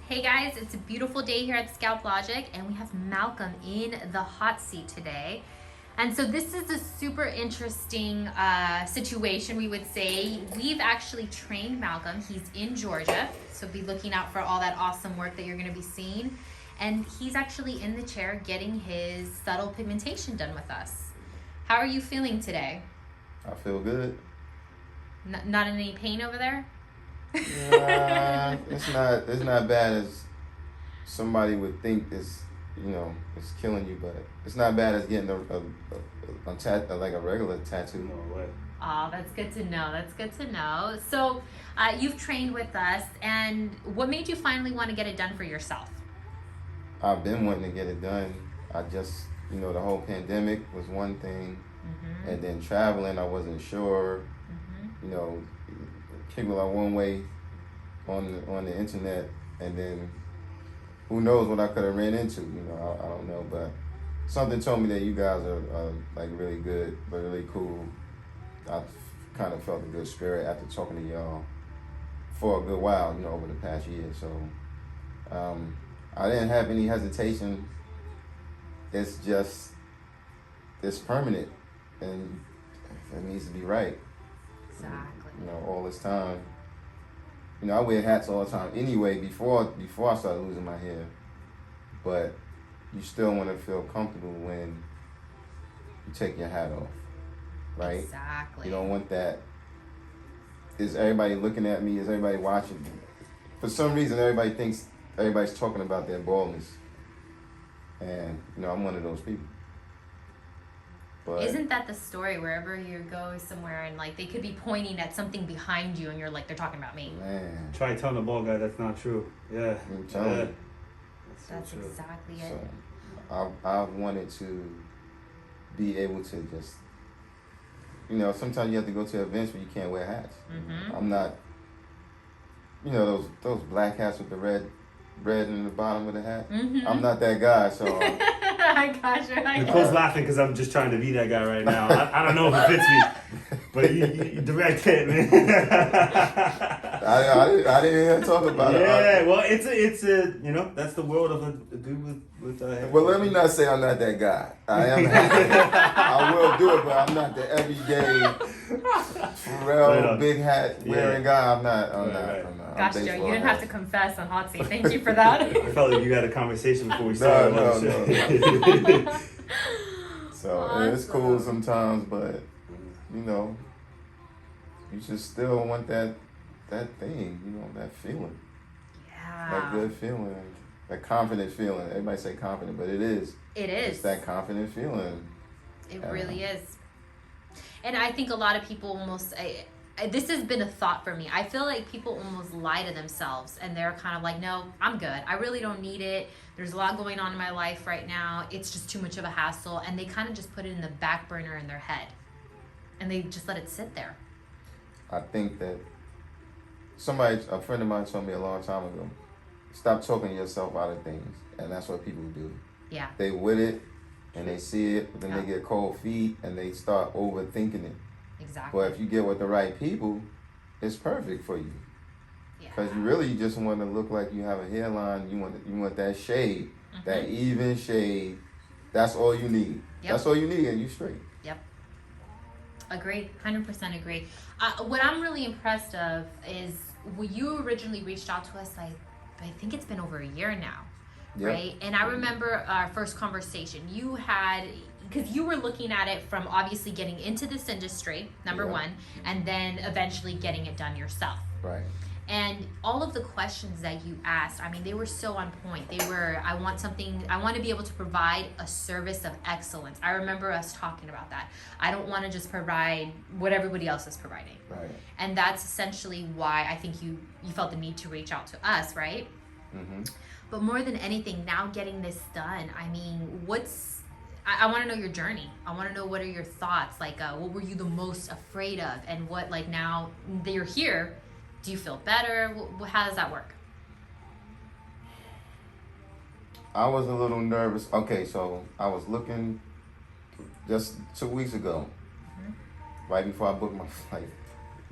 Hey guys, it's a beautiful day here at Scalp Logic, and we have Malcolm in the hot seat today. And so this is a super interesting situation, we would say. We've actually trained Malcolm. He's in Georgia, so be looking out for all that awesome work that you're going to be seeing. And he's actually in the chair getting his subtle pigmentation done with us. How are you feeling today? I feel good. Not in any pain over there? It's not bad as somebody would think it's killing you, but it's not bad as getting like a regular tattoo. No way. Oh, that's good to know. That's good to know. So you've trained with us, and what made you finally want to get it done for yourself? I've been wanting to get it done. I just, the whole pandemic was one thing, and then traveling, I wasn't sure. People are one way on the internet, and then who knows what I could have ran into. I don't know, but something told me that you guys are like really good, but really cool. I've kind of felt a good spirit after talking to y'all for a good while, over the past year. So I didn't have any hesitation. It's permanent, and it needs to be right. Exactly. All this time. I wear hats all the time anyway before I started losing my hair. But you still want to feel comfortable when you take your hat off, right? Exactly. You don't want that. Is everybody looking at me? Is everybody watching me? For some reason, everybody thinks everybody's talking about their baldness. And, I'm one of those people. But isn't that the story wherever you go somewhere and like they could be pointing at something behind you and you're like, they're talking about me? Man. Try telling the bald guy that's not true. Yeah. I'm telling you. That's so exactly it. So I've wanted to be able to just, sometimes you have to go to events where you can't wear hats. I'm not, those black hats with the red in the bottom of the hat. I'm not that guy, so. I got you. Nicole's laughing because I'm just trying to be that guy right now. I don't know if it fits me, but you direct hit, man. I didn't hear talk about it. Yeah, well, it's a that's the world of a dude with well, let me not say I'm not that guy. I am. I will do it, but I'm not the everyday Pharrell big hat wearing guy. I'm not. Right. Gosh, Joe, you didn't have to confess on Hot Seat. Thank you for that. I felt like you had a conversation before we started. No. So awesome. It's cool sometimes, but you just still want that thing, that feeling. Yeah. That good feeling, that confident feeling. Everybody say confident, but it is. It is. It's that confident feeling. It really is. And I think a lot of people almost, this has been a thought for me. I feel like people almost lie to themselves and they're kind of like, no, I'm good. I really don't need it. There's a lot going on in my life right now. It's just too much of a hassle. And they kind of just put it in the back burner in their head. And they just let it sit there. I think that a friend of mine told me a long time ago, stop talking yourself out of things. And that's what people do. Yeah. They with it and they see it, but then they get cold feet and they start overthinking it. Exactly. But if you get with the right people, it's perfect for you. Because you just want to look like you have a hairline. You want that shade, that even shade. That's all you need. Yep. That's all you need, and you straight. Yep. Agree. 100% agree. What I'm really impressed of is when you originally reached out to us, I think it's been over a year now. Yep. Right? And I remember our first conversation you had, because you were looking at it from obviously getting into this industry, number one, and then eventually getting it done yourself. Right. And all of the questions that you asked, I mean, they were so on point. They were, I want to be able to provide a service of excellence. I remember us talking about that. I don't want to just provide what everybody else is providing. Right. And that's essentially why I think you felt the need to reach out to us, right? But more than anything, now getting this done, I mean, I want to know your journey. I want to know what are your thoughts? Like, what were you the most afraid of? And what, like, now that you're here, do you feel better? How does that work? I was a little nervous. Okay, so I was looking just 2 weeks ago, right before I booked my flight.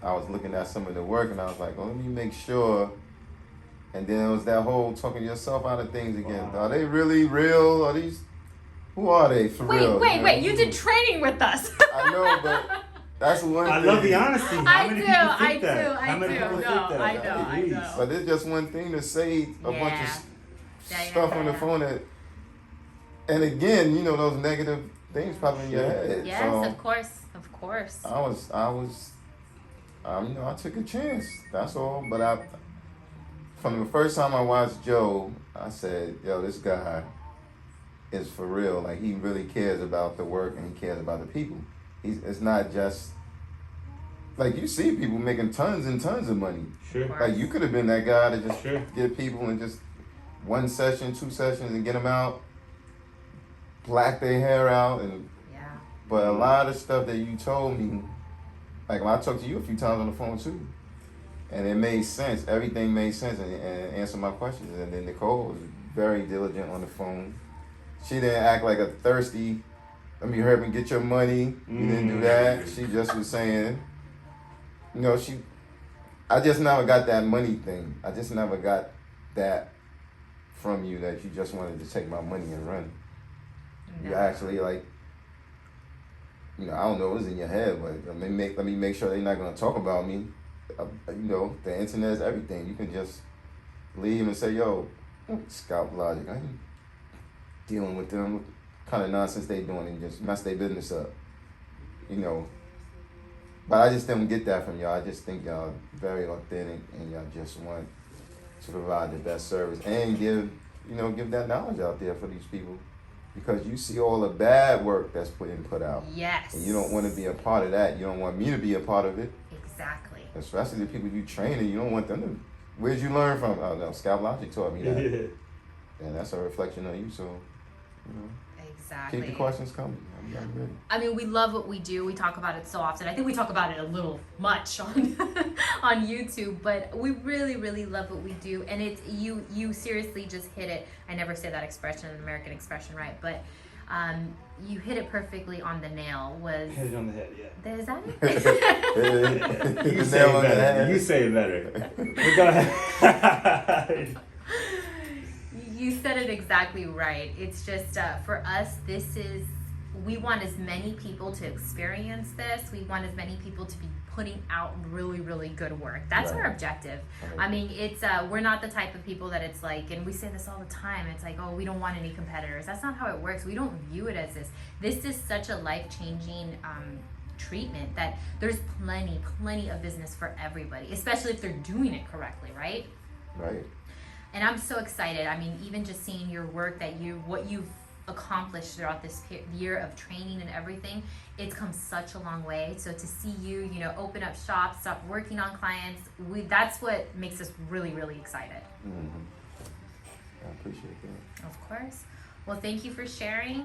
I was looking at some of the work and I was like, let me make sure And then it was that whole talking yourself out of things again. Wow. Are they really real? Are these? Who are they for real? Wait! You did training with us. I know, but that's one I thing. love the honesty. How many people think that? How many people think that? I know. But it's just one thing to say a bunch of stuff on the phone that, and again, you know, those negative things pop in your head. Yes, so of course. I took a chance. That's all. But from the first time I watched Joe, I said, yo, this guy is for real. Like, he really cares about the work and he cares about the people. It's not just, like, you see people making tons and tons of money. Sure. Like, you could have been that guy to just get people and just 1 session, 2 sessions and get them out, black their hair out. But a lot of stuff that you told me, like when I talked to you a few times on the phone too, and it made sense. Everything made sense and answered my questions. And then Nicole was very diligent on the phone. She didn't act like a thirsty, let me hurry up and get your money. You didn't do that. She just was saying, you know, I just never got that money thing. I just never got that from you, that you just wanted to take my money and run. No. You actually, like, you know, I don't know what was in your head, but let me make sure they're not going to talk about me. You know, the internet is everything. You can just leave and say, yo, Scalp Logic, I ain't dealing with them. What kind of nonsense they doing, and just mess their business up. You know, but I just didn't get that from y'all. I just think y'all very authentic and y'all just want to provide the best service and give that knowledge out there for these people. Because you see all the bad work that's put out. Yes. And you don't want to be a part of that. You don't want me to be a part of it. Exactly. Especially the people you train, and you don't want them to. Where'd you learn from? Oh, no, Scalp Logic taught me that. Yeah. And that's a reflection of you, so, you know. Exactly. Keep the questions coming. I'm ready. I mean, we love what we do. We talk about it so often. I think we talk about it a little much on on YouTube, but we really, really love what we do. And it's you seriously just hit it. I never say that expression, an American expression, right? But you hit it perfectly on the nail. Hit it on the head, yeah. Is that it? You say it better. You say it better. Go ahead. You said it exactly right. It's just, for us, we want as many people to experience this. We want as many people to be putting out really, really good work. That's our objective. I mean, it's we're not the type of people that it's like, and we say this all the time, it's like, oh, we don't want any competitors. That's not how it works. We don't view it as this. This is such a life-changing treatment that there's plenty of business for everybody, especially if they're doing it correctly, right? Right. And I'm so excited. I mean, even just seeing your work, what you've accomplished throughout this year of training and everything, it's come such a long way. So to see you, open up shops, stop working on clients, that's what makes us really, really excited. Mm-hmm. I appreciate that. Of course. Well, thank you for sharing.